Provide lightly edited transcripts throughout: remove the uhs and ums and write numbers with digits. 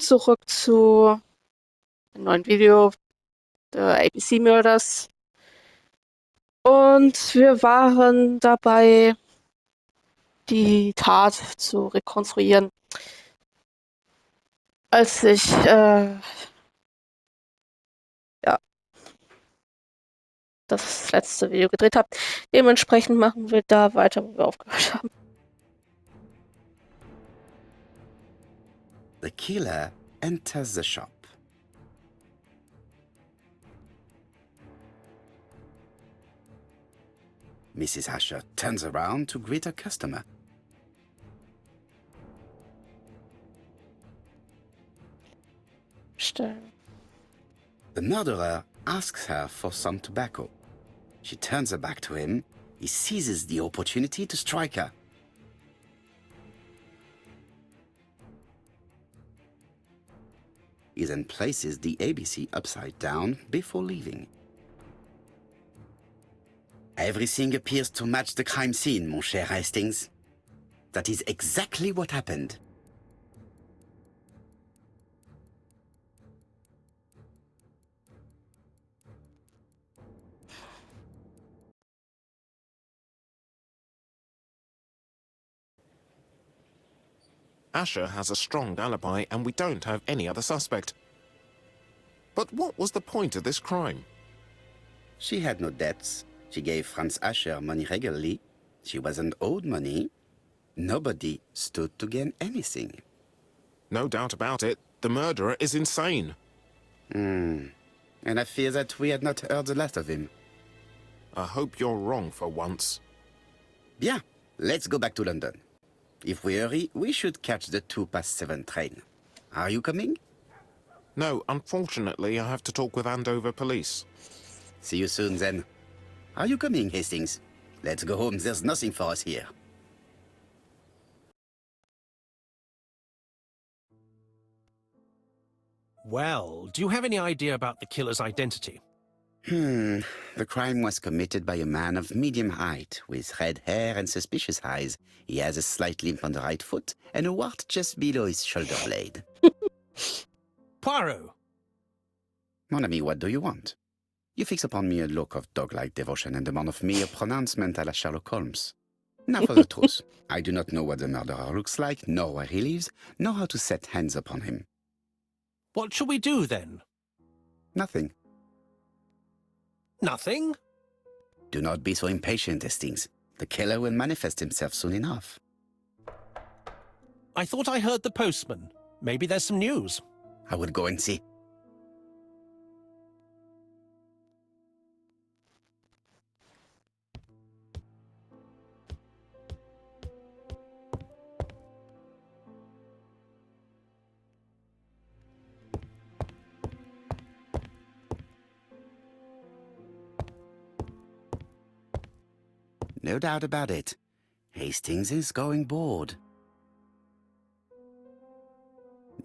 zurück zu einem neuen Video der ABC-Mörders. Und wir waren dabei, die Tat zu rekonstruieren. Als ich das letzte Video gedreht habe. Dementsprechend machen wir da weiter, wo wir aufgehört haben. The killer enters the shop. Mrs. Asher turns around to greet a customer. Stellen. The murderer asks her for some tobacco. She turns her back to him. He seizes the opportunity to strike her. He then places the ABC upside down before leaving. Everything appears to match the crime scene, mon cher Hastings. That is exactly what happened. Asher has a strong alibi and we don't have any other suspect. But what was the point of this crime? She had no debts. She gave Franz Asher money regularly. She wasn't owed money. Nobody stood to gain anything. No doubt about it, the murderer is insane. And I fear that we had not heard the last of him. I hope you're wrong for once. Bien, let's go back to London. If we hurry, we should catch the 7:02 train. Are you coming? No, unfortunately, I have to talk with Andover police. See you soon, then. Are you coming, Hastings? Let's go home. There's nothing for us here. Well, do you have any idea about the killer's identity? The crime was committed by a man of medium height, with red hair and suspicious eyes. He has a slight limp on the right foot and a wart just below his shoulder blade. Poirot! Mon ami, what do you want? You fix upon me a look of dog-like devotion and demand of me a pronouncement à la Sherlock Holmes. Now for the truth. I do not know what the murderer looks like, nor where he lives, nor how to set hands upon him. What shall we do, then? Nothing. Nothing? Do not be so impatient, Hastings. The killer will manifest himself soon enough. I thought I heard the postman. Maybe there's some news. I will go and see. No doubt about it. Hastings is going bored.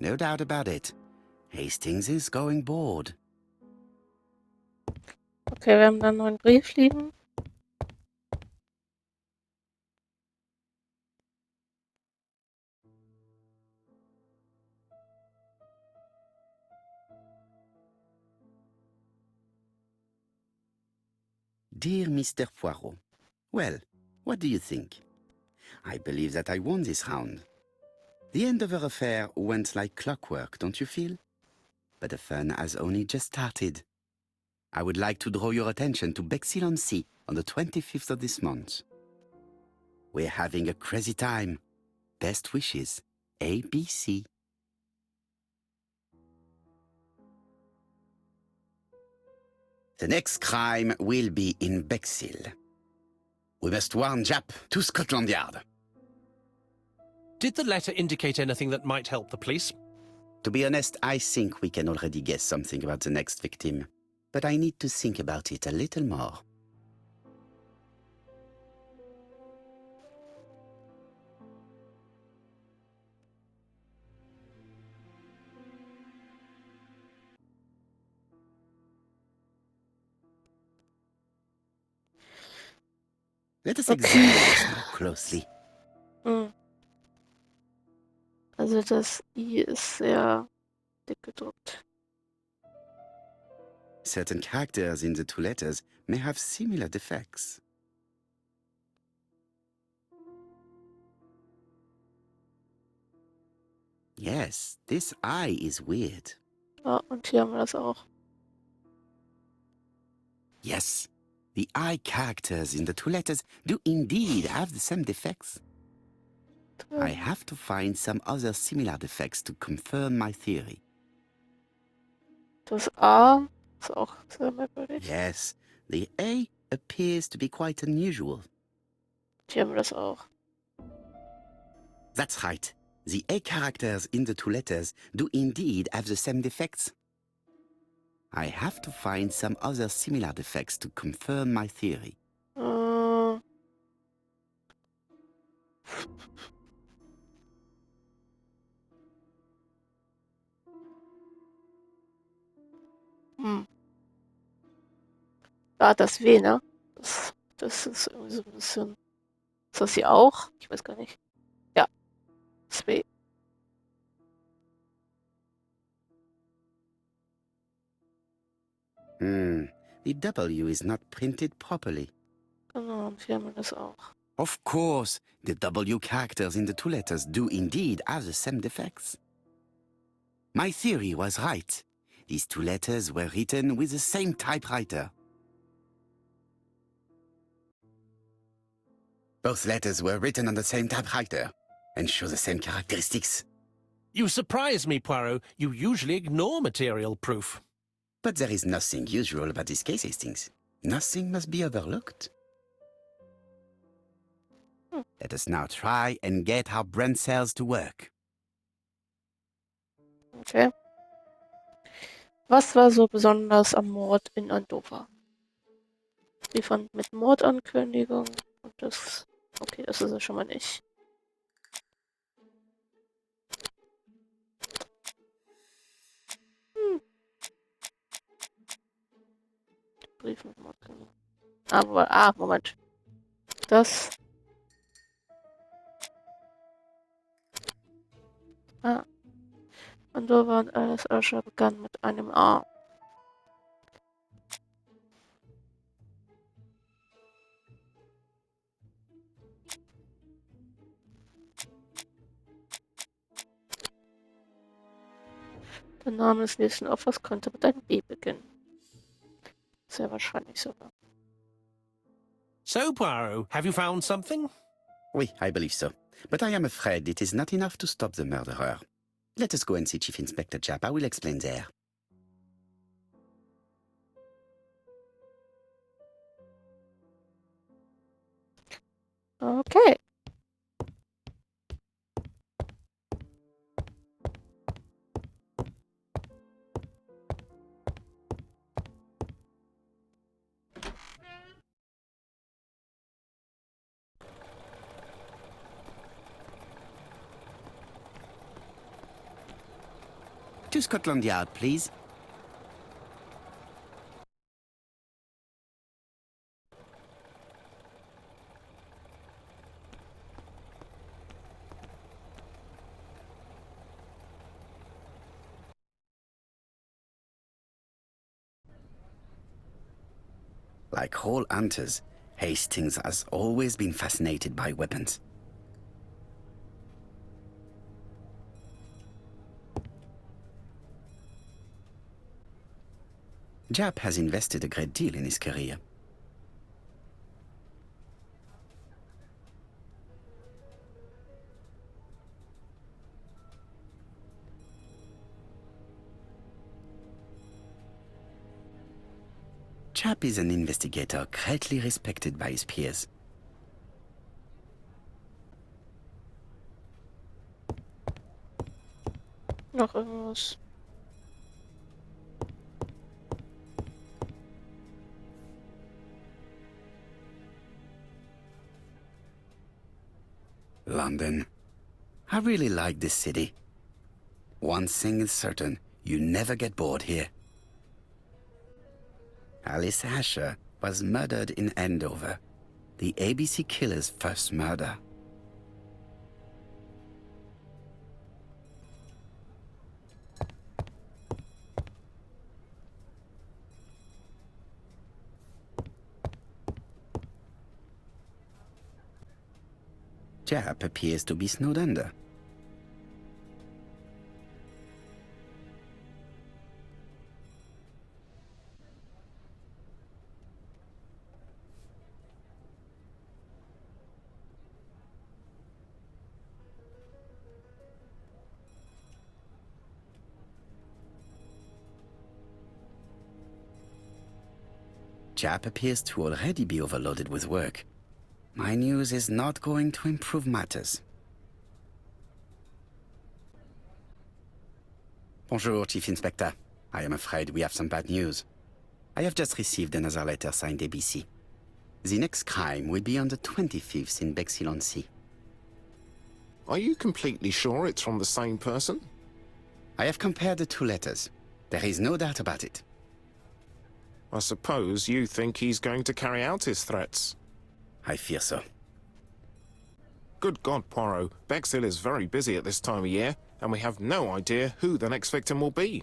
No doubt about it. Hastings is going bored. Okay, wir haben da einen neuen Brief liegen. Dear Mr. Poirot, well, what do you think? I believe that I won this round. The Andover affair went like clockwork, don't you feel? But the fun has only just started. I would like to draw your attention to Bexhill-on-Sea on the 25th of this month. We're having a crazy time. Best wishes, ABC. The next crime will be in Bexhill. We must warn Jap to Scotland Yard. Did the letter indicate anything that might help the police? To be honest, I think we can already guess something about the next victim. But I need to think about it a little more. Let us examine this more closely. Also das I ist sehr dick gedruckt. Certain characters in the two letters may have similar defects. Yes, this I is weird. Ja, und hier haben wir das auch. Yes, the I characters in the two letters do indeed have the same defects. I have to find some other similar defects to confirm my theory. Das A ist auch sehr merkwürdig. Yes, the A appears to be quite unusual. Hier haben wir das auch. That's right. The A characters in the two letters do indeed have the same defects. I have to find some other similar defects to confirm my theory. Äh, hm. Da das W, ne? Das ist irgendwie so ein bisschen. Ist das hier auch? Ich weiß gar nicht. Ja, das W. The W is not printed properly. Genau, und hier haben wir das auch. Of course, the W characters in the two letters do indeed have the same defects. My theory was right. These two letters were written with the same typewriter. Both letters were written on the same typewriter and show the same characteristics. You surprise me, Poirot. You usually ignore material proof. But there is nothing usual about this case, Hastings. Nothing must be overlooked. Let us now try and get our brain cells to work. Okay. Was war so besonders am Mord in Andorra? Die fand mit Mordankündigung und das. Okay, das ist es schon mal nicht. Brief mit Mordkündigung. Moment. Das. Andorra und Alice Usher begann mit einem A. Der Name des nächsten Opfers könnte mit einem B beginnen. Sehr wahrscheinlich sogar. So, Poirot, have you found something? Oui, I believe so. But I am afraid it is not enough to stop the murderer. Let us go and see Chief Inspector Japp. I will explain there. Okay. To Scotland Yard, please. Like all hunters, Hastings has always been fascinated by weapons. Japp has invested a great deal in his career. Japp is an investigator greatly respected by his peers. Noch irgendwas. London. I really like this city. One thing is certain, you never get bored here. Alice Asher was murdered in Andover, the ABC killer's first murder. Jap appears to be snowed under. Jap appears to already be overloaded with work. My news is not going to improve matters. Bonjour, Chief Inspector. I am afraid we have some bad news. I have just received another letter signed ABC. The next crime will be on the 25th in Bexhill-on-Sea. Are you completely sure it's from the same person? I have compared the two letters. There is no doubt about it. I suppose you think he's going to carry out his threats. I fear so. Good God, Poirot. Bexhill is very busy at this time of year, and we have no idea who the next victim will be.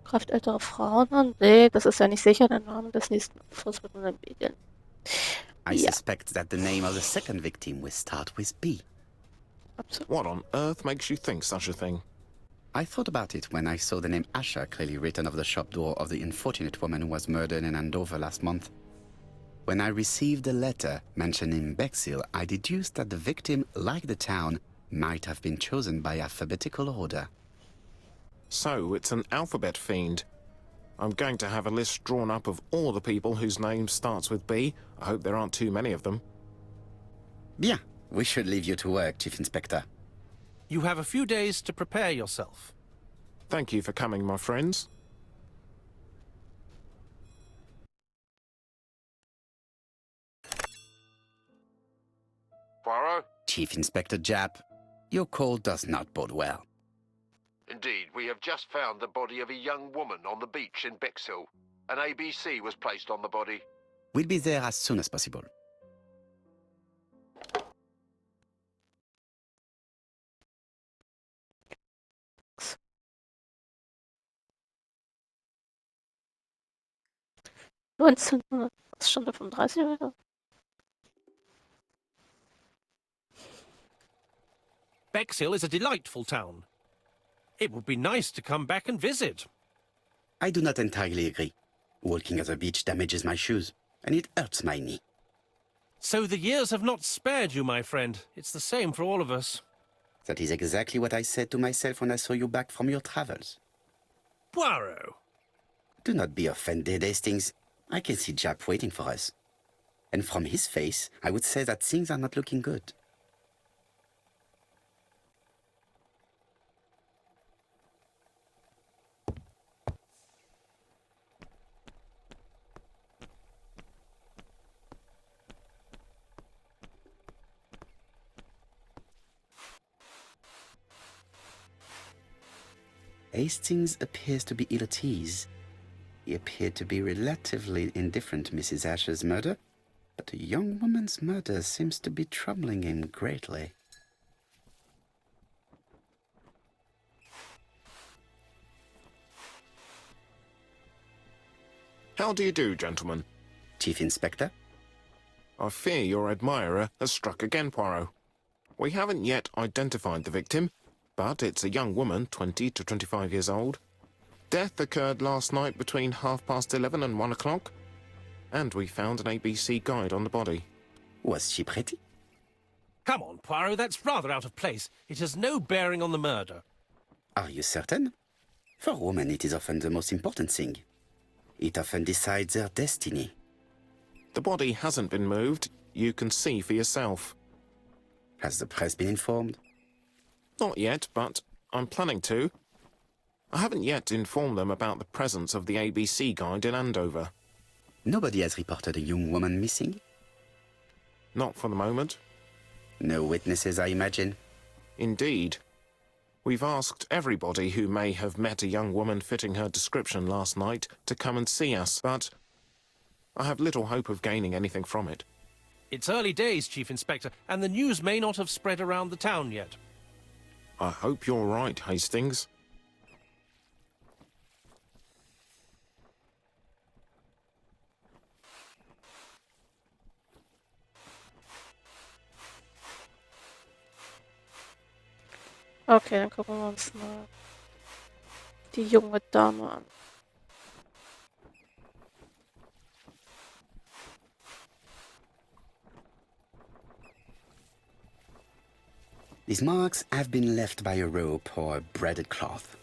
Greift ältere Frauen an? Nee, das ist ja nicht sicher der Name des nächsten Opfers mit den Medien. I Yeah. suspect that the name of the second victim will start with B. Absolut. What on earth makes you think such a thing? I thought about it when I saw the name Asher clearly written over the shop door of the unfortunate woman who was murdered in Andover last month. When I received a letter mentioning Bexhill, I deduced that the victim, like the town, might have been chosen by alphabetical order. So, it's an alphabet fiend. I'm going to have a list drawn up of all the people whose name starts with B. I hope there aren't too many of them. Bien, we should leave you to work, Chief Inspector. You have a few days to prepare yourself. Thank you for coming, my friends. Poirot? Chief Inspector Jap, your call does not bode well. Indeed, we have just found the body of a young woman on the beach in Bexhill. An ABC was placed on the body. We'll be there as soon as possible. Was stand da 35 wieder? Bexhill is a delightful town. It would be nice to come back and visit. I do not entirely agree. Walking at the beach damages my shoes, and it hurts my knee. So the years have not spared you, my friend. It's the same for all of us. That is exactly what I said to myself when I saw you back from your travels. Poirot! Do not be offended, Hastings. I can see Jap waiting for us. And from his face, I would say that things are not looking good. Hastings appears to be ill at ease. He appeared to be relatively indifferent to Mrs. Asher's murder, but a young woman's murder seems to be troubling him greatly. How do you do, gentlemen? Chief Inspector? I fear your admirer has struck again, Poirot. We haven't yet identified the victim, but it's a young woman, 20 to 25 years old. Death occurred last night between 11:30 and 1 o'clock, and we found an ABC guide on the body. Was she pretty? Come on, Poirot, that's rather out of place. It has no bearing on the murder. Are you certain? For women, it is often the most important thing. It often decides their destiny. The body hasn't been moved. You can see for yourself. Has the press been informed? Not yet, but I'm planning to. I haven't yet informed them about the presence of the ABC guide in Andover. Nobody has reported a young woman missing? Not for the moment. No witnesses, I imagine. Indeed. We've asked everybody who may have met a young woman fitting her description last night to come and see us, but I have little hope of gaining anything from it. It's early days, Chief Inspector, and the news may not have spread around the town yet. I hope you're right, Hastings. Okay, dann gucken wir uns mal die junge Dame an. These marks have been left by a rope or a braided cloth.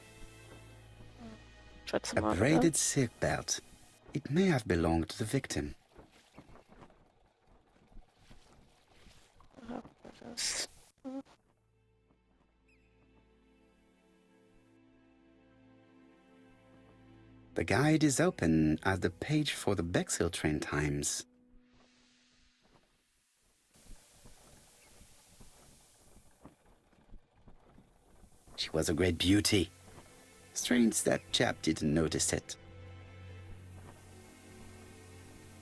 Schätze A mal, bitte. braided silk belt. It may have belonged to the victim. Ja, das. The guide is open as the page for the Bexhill train times. She was a great beauty. Strange that chap didn't notice it.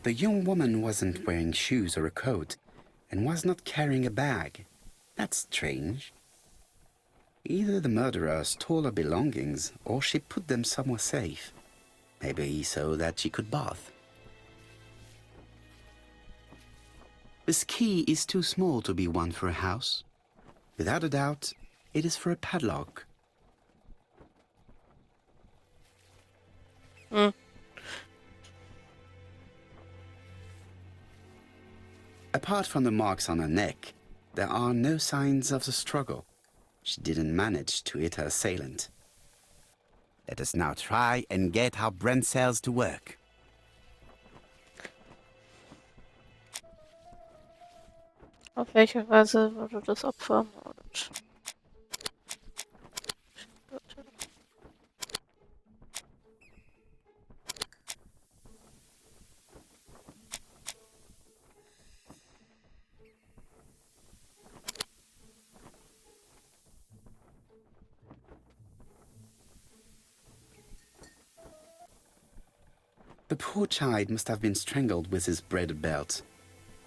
The young woman wasn't wearing shoes or a coat and was not carrying a bag. That's strange. Either the murderer stole her belongings or she put them somewhere safe. Maybe so that she could bath. This key is too small to be one for a house. Without a doubt, it is for a padlock. Hm. Apart from the marks on her neck, there are no signs of the struggle. She didn't manage to hit her assailant. Let us now try and get our brain cells to work. Auf welche Weise wurde das Opfer ermordet? The poor child must have been strangled with his braided belt.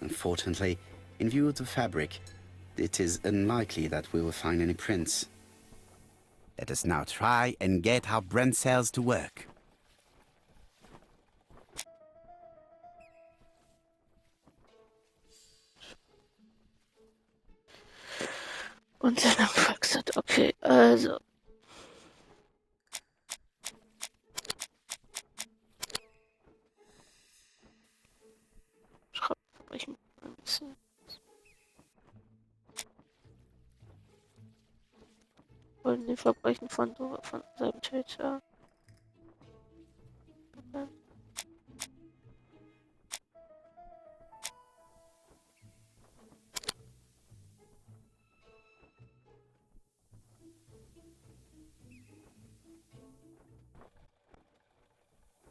Unfortunately, in view of the fabric, it is unlikely that we will find any prints. Let us now try and get our brain cells to work. Und dann Brexit. Okay, also. Schreibverbrechen ein bisschen. Wollen die Verbrechen von seinem Täter. Okay.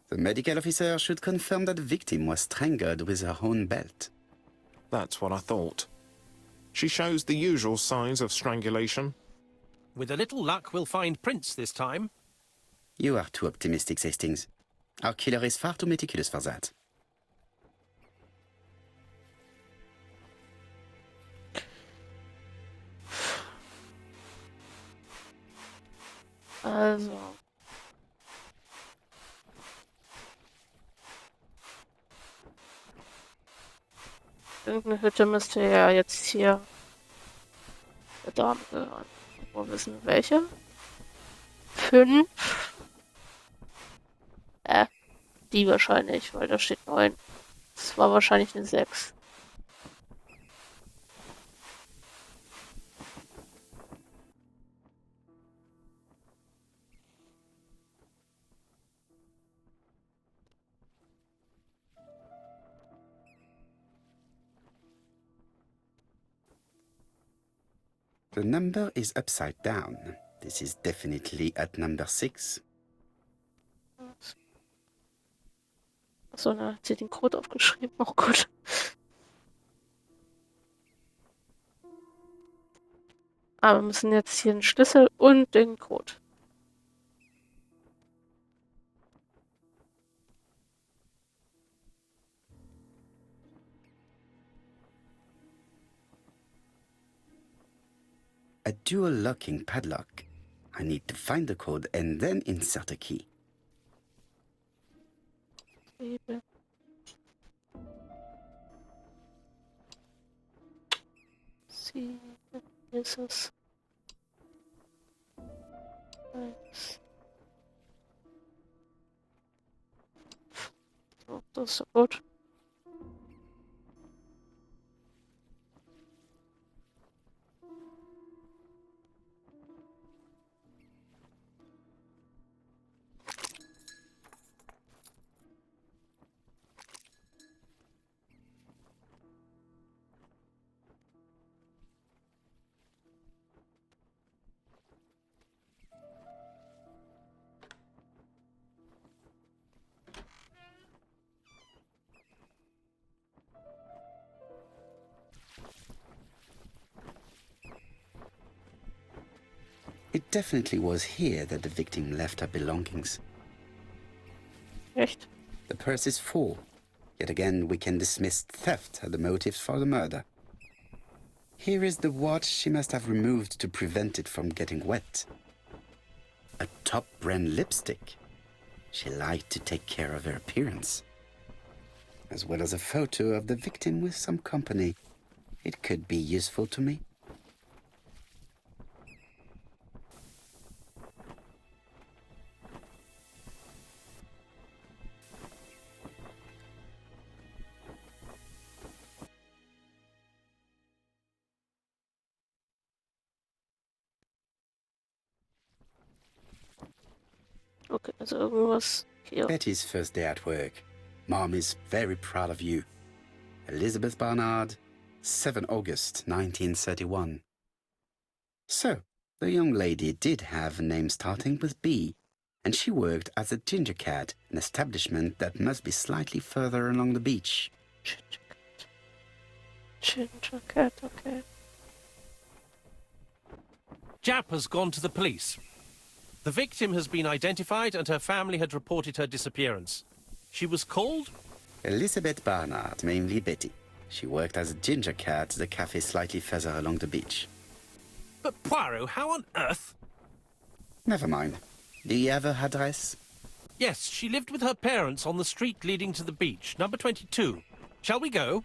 The medical officer should confirm that the victim was strangled with her own belt. That's what I thought. She shows the usual signs of strangulation. With a little luck, we'll find prints this time. You are too optimistic, Hastings. Our killer is far too meticulous for that. Also. Irgendeine Hütte müsste ja jetzt hier der Dame gehören. Wo wissen wir welche? 5. Die wahrscheinlich, weil da steht 9. Das war wahrscheinlich eine 6. The number is upside down. This is definitely at number 6. Achso, da hat sie den Code aufgeschrieben. Oh Gott. Aber wir müssen jetzt hier den Schlüssel und den Code. A dual locking padlock. I need to find the code and then insert a key. 7. 7 ist es. Nice. Oh, das ist so gut. It definitely was here that the victim left her belongings. Echt? The purse is full. Yet again, we can dismiss theft as the motive for the murder. Here is the watch she must have removed to prevent it from getting wet. A top-brand lipstick. She liked to take care of her appearance. As well as a photo of the victim with some company. It could be useful to me. Okay, also irgendwas hier. Betty's first day at work. Mom is very proud of you. Elizabeth Barnard, 7 August 1931. So, the young lady did have a name starting with B, and she worked as a ginger cat, an establishment that must be slightly further along the beach. Ginger cat, okay. Jap has gone to the police. The victim has been identified and her family had reported her disappearance. She was called? Elizabeth Barnard, mainly Betty. She worked as a ginger cat at the cafe slightly further along the beach. But Poirot, how on earth? Never mind. Do you have her address? Yes, she lived with her parents on the street leading to the beach, number 22. Shall we go?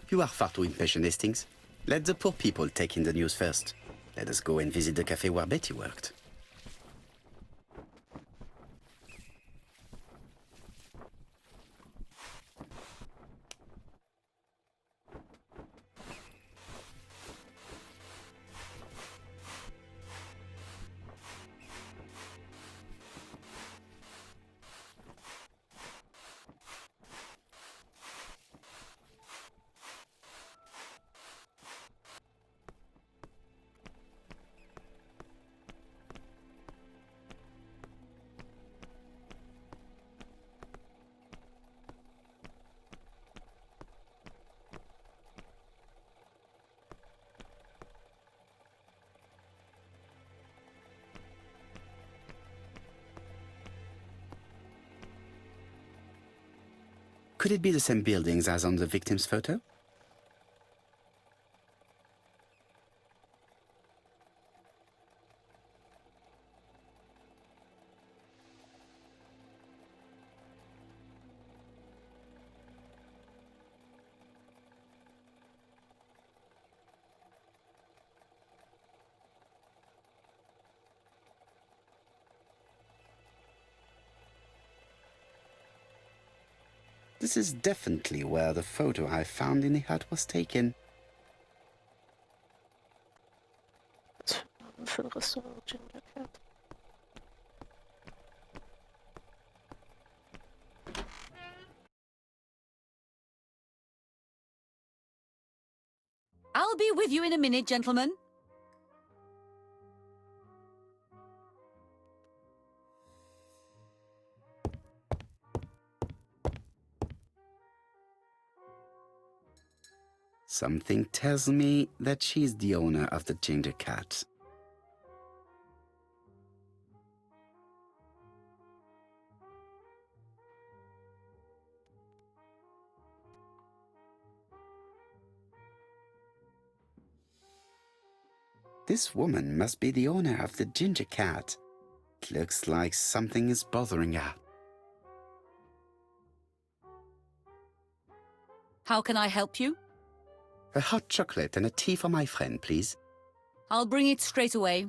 You are far too impatient, Hastings. Let the poor people take in the news first. Let us go and visit the cafe where Betty worked. Could it be the same buildings as on the victim's photo? This is definitely where the photo I found in the hut was taken. Was für ein Restaurant, Ginger cat. I'll be with you in a minute, gentlemen. Something tells me that she's the owner of the ginger cat. This woman must be the owner of the ginger cat. It looks like something is bothering her. How can I help you? A hot chocolate and a tea for my friend, please. I'll bring it straight away.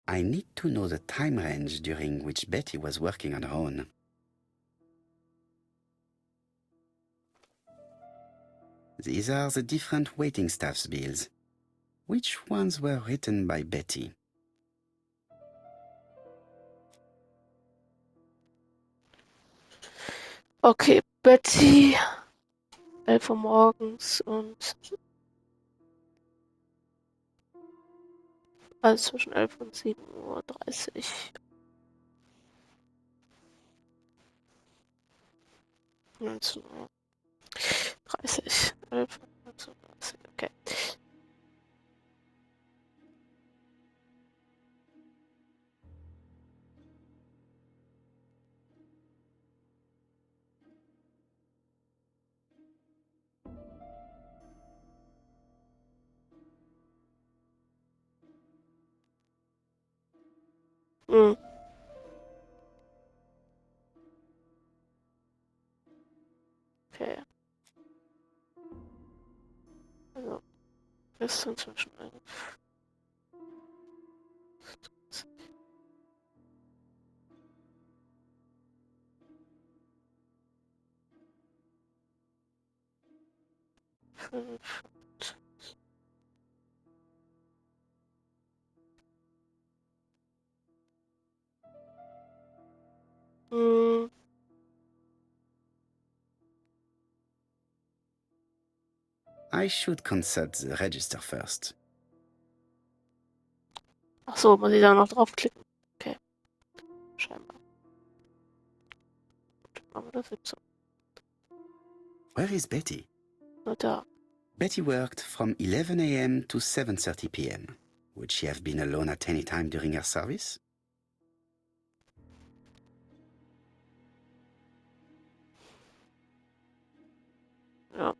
I need to know the time range during which Betty was working on her own. These are the different waiting staff's bills. Which ones were written by Betty? Okay, Betty, 11 Uhr morgens und alles zwischen 11 und 7:30 Uhr. 19:30 Uhr. 11, 19:30 Uhr, okay. Hm. Okay. Also, gestern zwischen 11. Fünf. Hm. I should consult the register first. Ach so, muss ich da noch draufklicken? Okay, scheinbar. Gut, machen wir das 17. Where is Betty? Nur da. Betty worked from 11 a.m. to 7:30 p.m. Would she have been alone at any time during her service? Ja.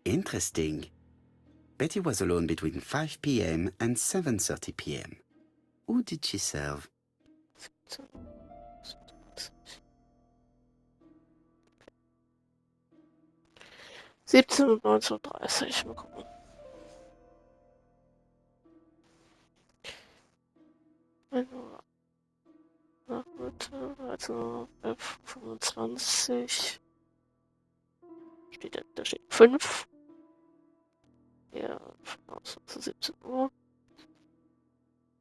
Interesting. Betty was alone between 5 p.m. and 7:30 p.m. Who did she serve? 17. 17 und 19:30 Uhr. Mal gucken. Nach Mitte, also 11:25 da steht 5. Ja, aus 17 Uhr.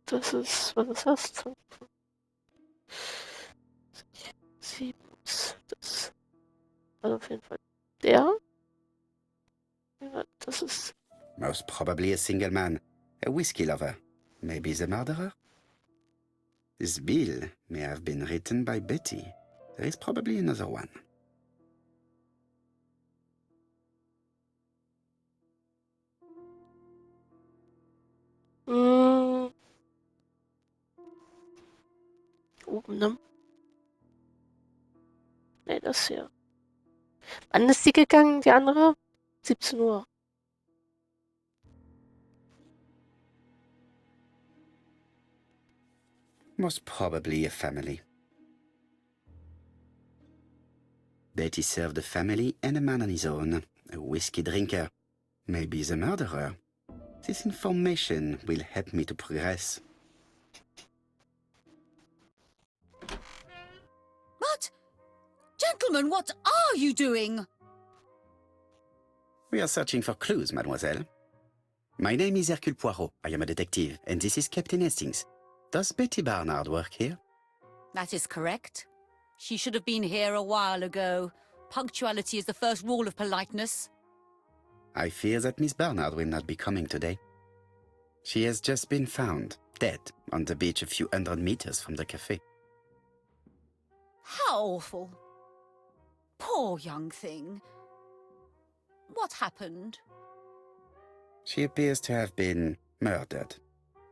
Das ist, was ist das? 7. Das, also auf jeden Fall der. Ja, das ist. Most probably a single man, a whiskey lover. Maybe the murderer? This bill may have been written by Betty. There is probably another one. Oben, ne? Ne, das hier. Wann ist die gegangen, die andere? 17 Uhr. Most probably a family. Betty served a family and a man on his own, a whiskey drinker. Maybe the murderer. This information will help me to progress. What? Gentlemen, what are you doing? We are searching for clues, mademoiselle. My name is Hercule Poirot. I am a detective, and this is Captain Hastings. Does Betty Barnard work here? That is correct. She should have been here a while ago. Punctuality is the first rule of politeness. I fear that Miss Barnard will not be coming today. She has just been found, dead, on the beach a few hundred meters from the cafe. How awful. Poor young thing. What happened? She appears to have been murdered.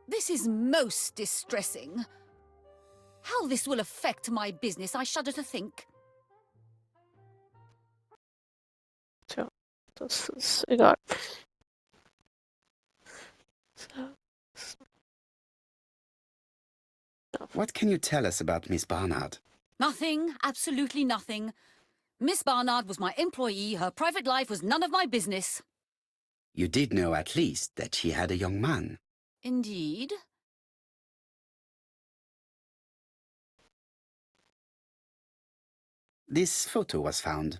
This is most distressing. How this will affect my business, I shudder to think. Tja, das ist egal. So. What can you tell us about Miss Barnard? Nothing, absolutely nothing. Miss Barnard was my employee. Her private life was none of my business. You did know at least that she had a young man. Indeed. This photo was found.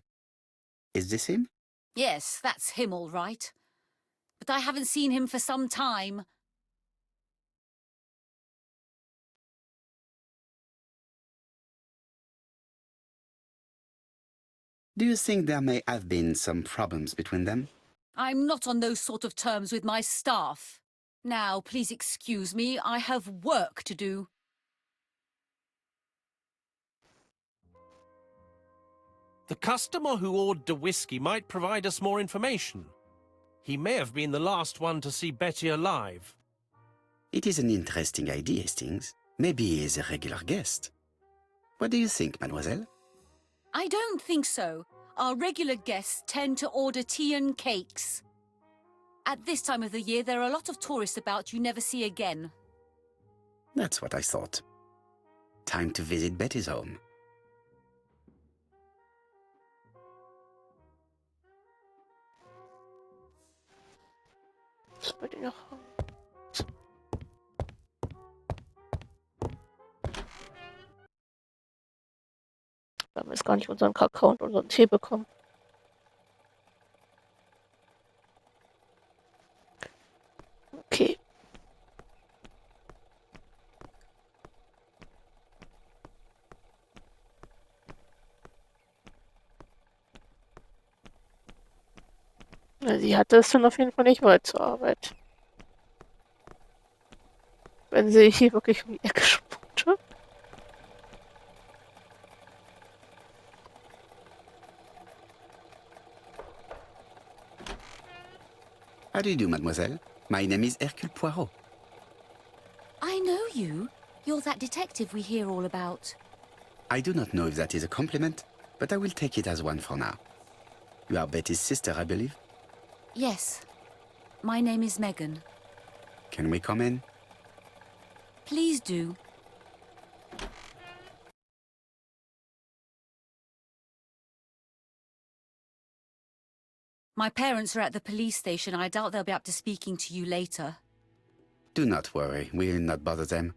Is this him? Yes, that's him all right. But I haven't seen him for some time. Do you think there may have been some problems between them? I'm not on those sort of terms with my staff. Now, please excuse me, I have work to do. The customer who ordered the whiskey might provide us more information. He may have been the last one to see Betty alive. It is an interesting idea, Hastings. Maybe he is a regular guest. What do you think, mademoiselle? I don't think so. Our regular guests tend to order tea and cakes. At this time of the year, there are a lot of tourists about you never see again. That's what I thought. Time to visit Betty's home. Was bei dir noch? Wir haben jetzt gar nicht unseren Kakao und unseren Tee bekommen. Okay. Ja, sie hatte es dann auf jeden Fall nicht weit zur Arbeit. Wenn sie hier wirklich um die Ecke spukte. How do you do, mademoiselle? My name is Hercule Poirot. I know you. You're that detective we hear all about. I do not know if that is a compliment, but I will take it as one for now. You are Betty's sister, I believe? Yes. My name is Megan. Can we come in? Please do. My parents are at the police station. I doubt they'll be up to speaking to you later. Do not worry, we will not bother them.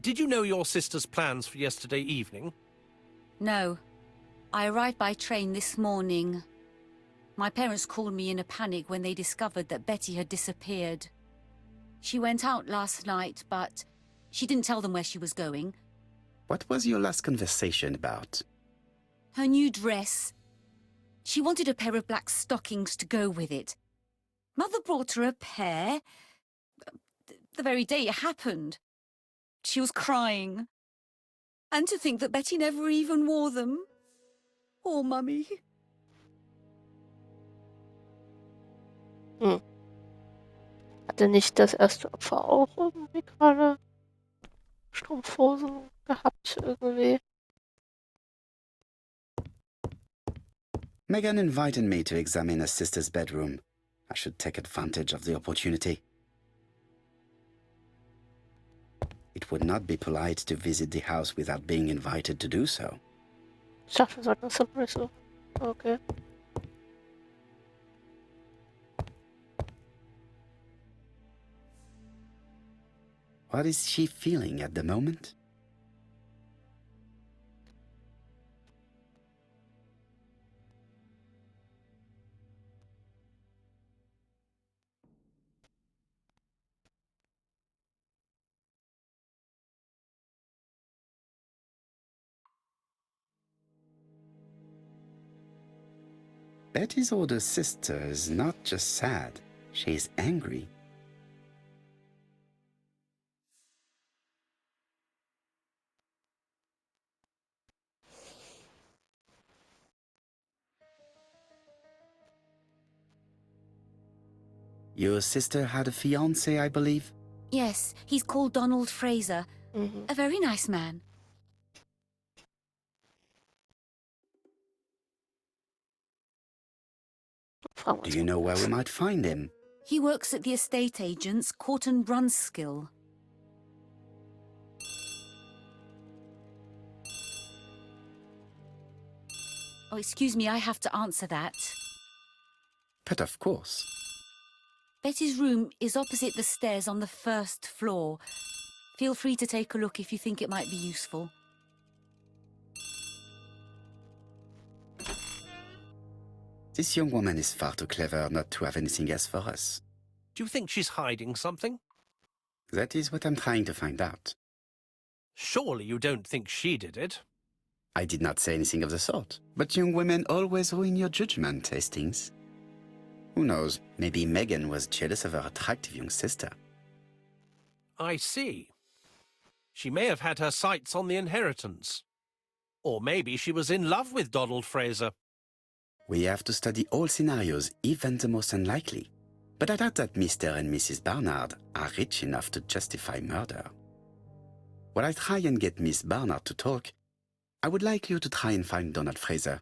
Did you know your sister's plans for yesterday evening? No. I arrived by train this morning. My parents called me in a panic when they discovered that Betty had disappeared. She went out last night, but she didn't tell them where she was going. What was your last conversation about? Her new dress. She wanted a pair of black stockings to go with it. Mother brought her a pair. The very day it happened. She was crying. And to think that Betty never even wore them. Oh, Mummy. Hatte nicht das erste Opfer auch irgendwie gerade Strumpfhosen gehabt irgendwie? Megan invited me to examine her sister's bedroom. I should take advantage of the opportunity. It would not be polite to visit the house without being invited to do so. Ich dachte, wir sollten das Surprise so. Okay. What is she feeling at the moment? Betty's older sister is not just sad, she is angry. Your sister had a fiancé, I believe? Yes, he's called Donald Fraser. A very nice man. Fragen wir Do uns you mal know where was. we might find him? He works at the estate agent's, Court and Brunskill. Oh, excuse me, I have to answer that. But of course. Betty's room is opposite the stairs on the first floor. Feel free to take a look if you think it might be useful. This young woman is far too clever not to have anything else for us. Do you think she's hiding something? That is what I'm trying to find out. Surely you don't think she did it? I did not say anything of the sort, but young women always ruin your judgment, Hastings. Who knows, maybe Megan was jealous of her attractive young sister. I see. She may have had her sights on the inheritance. Or maybe she was in love with Donald Fraser. We have to study all scenarios, even the most unlikely. But I doubt that Mr. and Mrs. Barnard are rich enough to justify murder. While I try and get Miss Barnard to talk, I would like you to try and find Donald Fraser.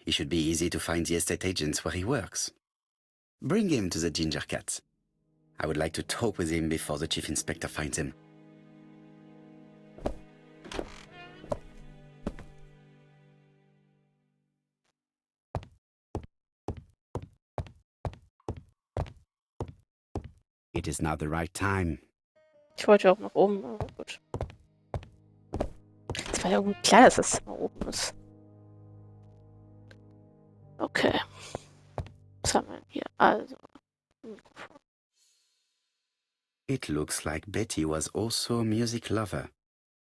It should be easy to find the estate agents where he works. Bring him to the Ginger Cat. I would like to talk with him before the Chief Inspector finds him. It is now the right time. Ich wollte auch nach oben, aber gut. Es war ja irgendwie klar, dass das Zimmer oben ist. Okay. Was haben wir denn hier? Also. Mikrofon. It looks like Betty was also a music lover,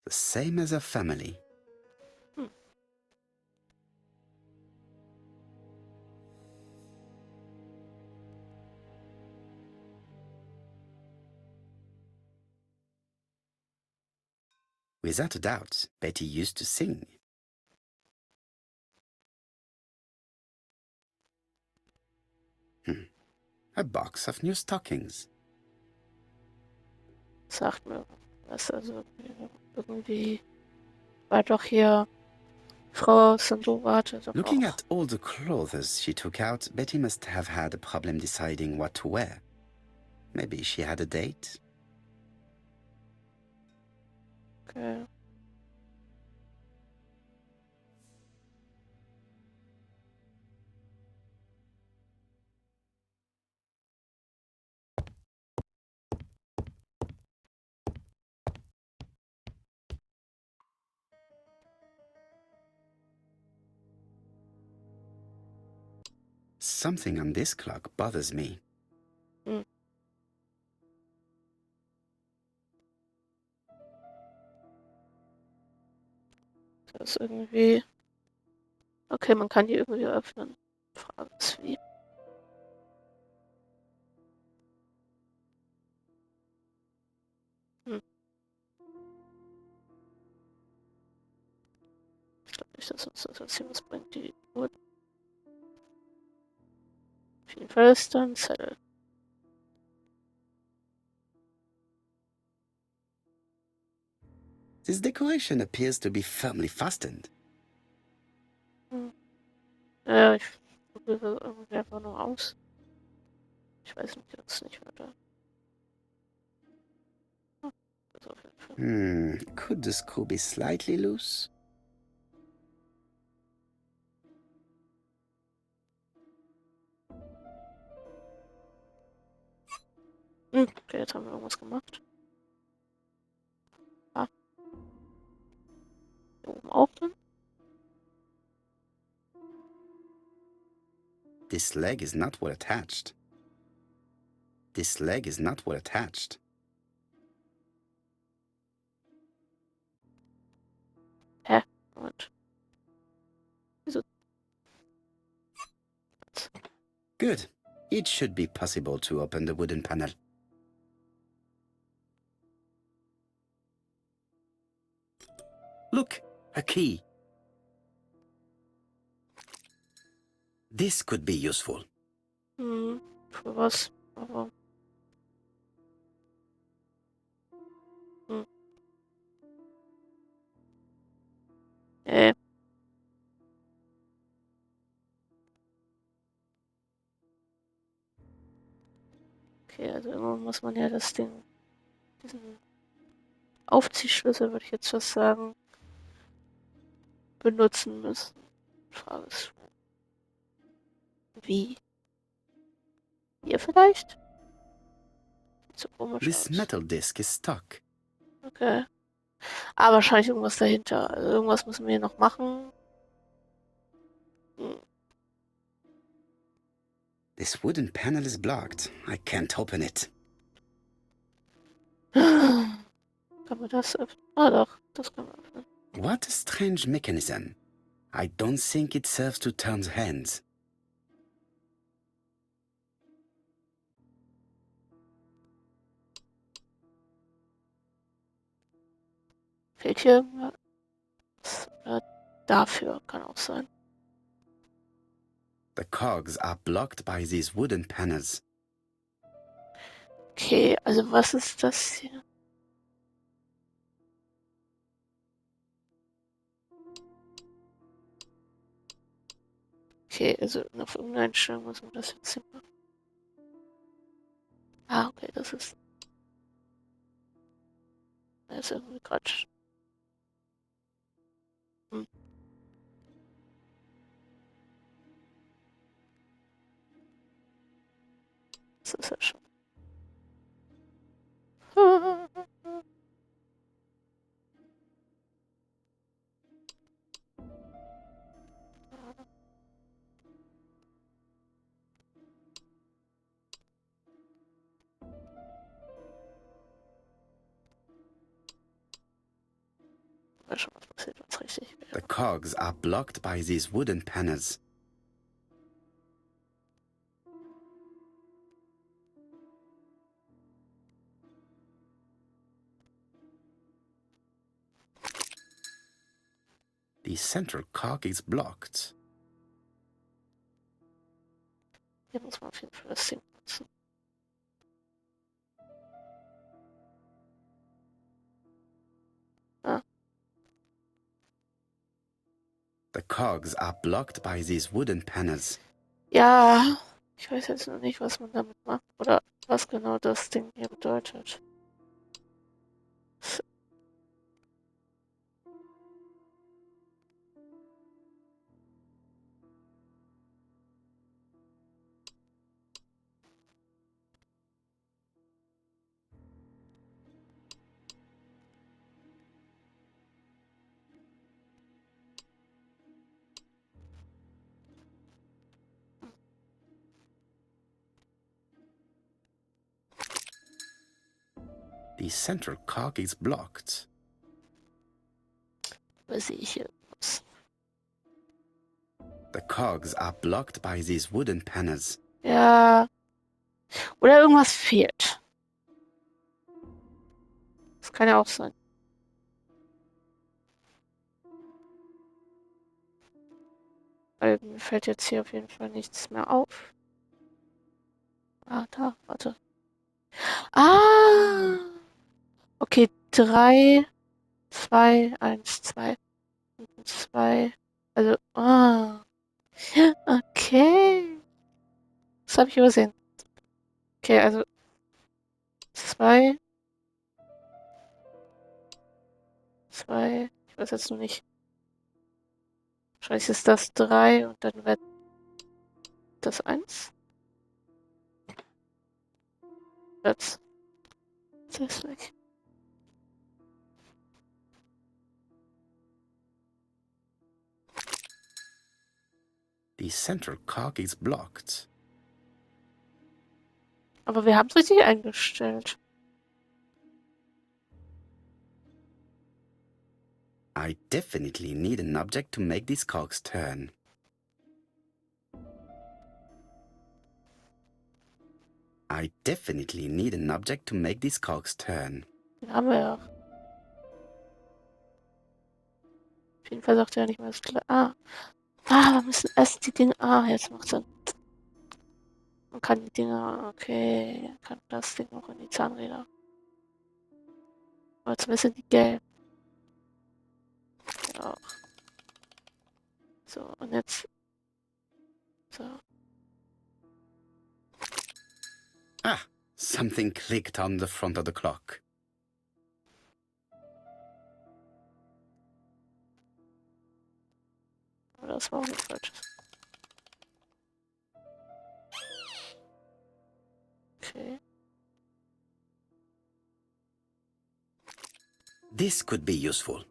the same as her family. Without a doubt, Betty used to sing. A box of new stockings. Sagt mir was, also irgendwie war doch hier Frau Sandova hatte doch Looking auch. at all the clothes she took out, Betty must have had a problem deciding what to wear. Maybe she had a date? Okay. Something on this clock bothers me. Das ist irgendwie. Okay, man kann die irgendwie öffnen. Frage ist wie. Ich glaube nicht, dass uns das jetzt hier was bringt. Die Uhr. Auf jeden Fall ist da ein Zettel. This decoration appears to be firmly fastened. Ja, ich probiere irgendwie einfach nur aus. Ich weiß nicht, jetzt nicht weiter. Das auf jeden Fall. Could the screw be slightly loose? Okay, jetzt haben wir irgendwas gemacht. Ah. Hier oben auch drin. This leg is not well attached. This leg is not well attached. Moment. Wieso? Good. It should be possible to open the wooden panel. Look, a key. This could be useful. Für was? Aber. Okay, also immer muss man ja das Ding, diesen Aufziehschlüssel, würde ich jetzt fast sagen, benutzen müssen. Frage ist, wie? Hier vielleicht? Sieht so komisch This aus. metal disc is stuck. Okay. Aber wahrscheinlich irgendwas dahinter. Also irgendwas müssen wir hier noch machen. This wooden panel is blocked. I can't open it. Kann man das öffnen? Ah doch, das kann man öffnen. What a strange mechanism. I don't think it serves to turn the hands. Fehlt hier irgendwas? Dafür kann auch sein. The cogs are blocked by these wooden panels. Okay, also was ist das hier? Okay, also auf irgendeine Einstellung muss man das jetzt hier machen. Ah, okay, das ist irgendwie Quatsch. Das ist ja schon. Mal schon was passiert, was richtig The wäre. cogs are blocked by these wooden panels. The central cog is blocked. Hier muss man auf jeden Fall das Ding nutzen. Ah, The cogs are blocked by these wooden panels. ja, ich weiß jetzt noch nicht, was man damit macht oder was genau das Ding hier bedeutet. The central cog is blocked. Was sehe ich hier? Was? The cogs are blocked by these wooden panels. Ja, oder irgendwas fehlt. Das kann ja auch sein. Weil mir fällt jetzt hier auf jeden Fall nichts mehr auf. Ah, da, warte. Ah! Okay, 3, 2, 1, 2, 2. Also, okay. Das habe ich übersehen. Okay, also 2, 2. Ich weiß jetzt nur nicht. Wahrscheinlich ist das 3 und dann wird das 1. Jetzt. Das ist weg. The central cog is blocked. Aber wir haben es richtig eingestellt. I definitely need an object to make these cogs turn. I definitely need an object to make these cogs turn. Den haben wir ja. Auf jeden Fall sagt er ja nicht mehr das gleiche. Wir müssen erst die Dinge. Jetzt macht Sinn. Man kann die Dinger. Okay, kann das Ding auch in die Zahnräder. Aber zumindest sind die gelb. Ja. Auch. So, und jetzt. So. Ah, something clicked on the front of the clock. Aber das war auch nicht falsch. Okay. This could be useful.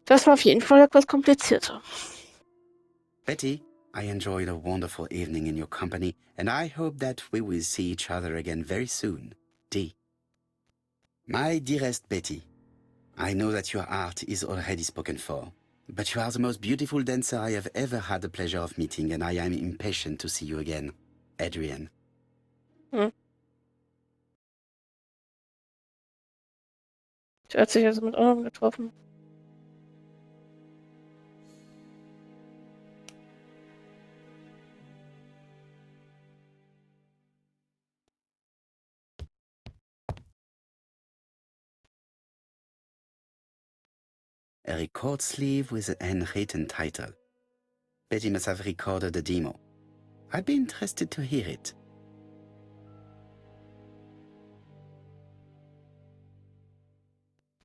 Das war auf jeden Fall etwas komplizierter. Betty, I enjoyed a wonderful evening in your company, and I hope that we will see each other again very soon. D. My dearest Betty, I know that your art is already spoken for, but you are the most beautiful dancer I have ever had the pleasure of meeting, and I am impatient to see you again. Adrian. Hm. Sie hat sich also mit anderen getroffen. A record sleeve with a handwritten title. Betty must have recorded a demo. I'd be interested to hear it.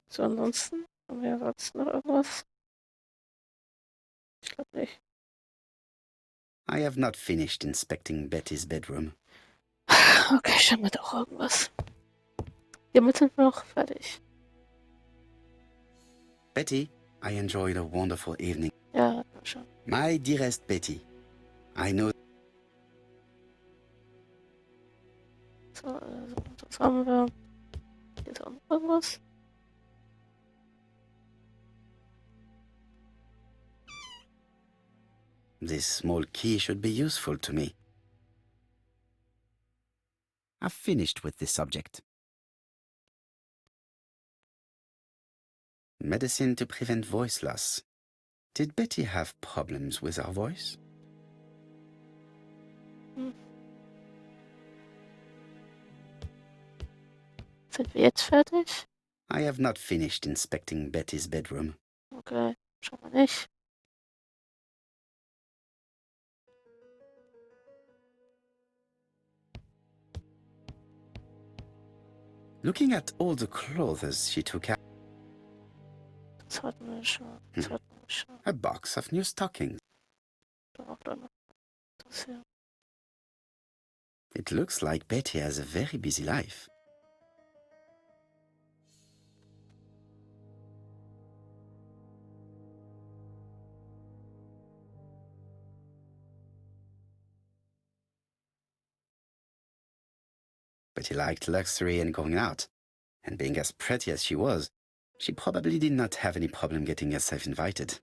So, ansonsten haben wir sonst noch irgendwas? Ich glaube nicht. I have not finished inspecting Betty's bedroom. Okay, scheinbar doch irgendwas. Hiermit sind wir noch fertig. Betty, I enjoyed a wonderful evening. Ja, schon. My dearest Betty, I know... So, also, das haben wir. Hier ist auch noch irgendwas. This small key should be useful to me. I've finished with this subject. Medicine to prevent voice loss. Did Betty have problems with her voice? Sind wir jetzt fertig? I have not finished inspecting Betty's bedroom. Okay, schauen wir nicht. Looking at all the clothes she took out, Das hatten wir schon. Das hatten wir schon. a box of new stockings. Dann auch da noch das hier. It looks like Betty has a very busy life. Betty liked luxury and going out, and being as pretty as she was, she probably did not have any problem getting herself invited.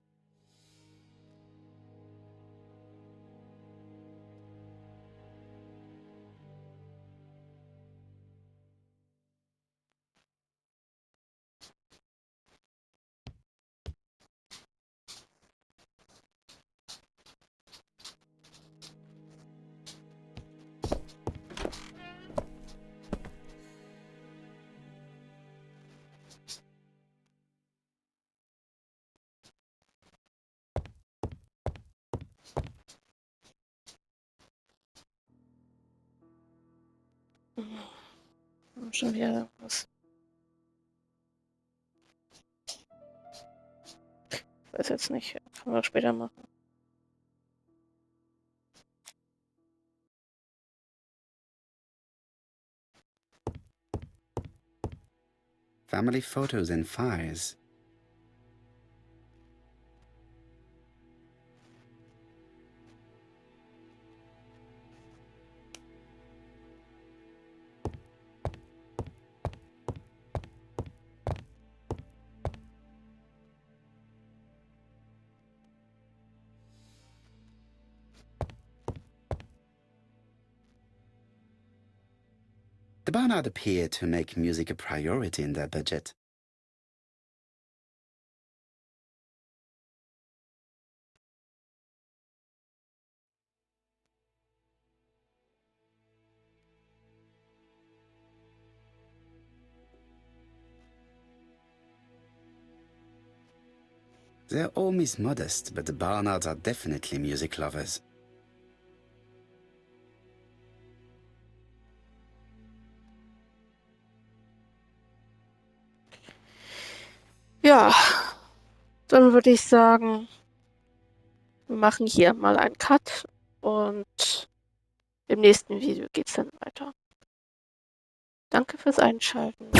Schon wieder irgendwas. Ich weiß jetzt nicht. Können wir später machen. Family photos and files. The Barnard appeared to make music a priority in their budget. They're all Miss Modest, but the Barnards are definitely music lovers. Ja, dann würde ich sagen, wir machen hier mal einen Cut und im nächsten Video geht es dann weiter. Danke fürs Einschalten.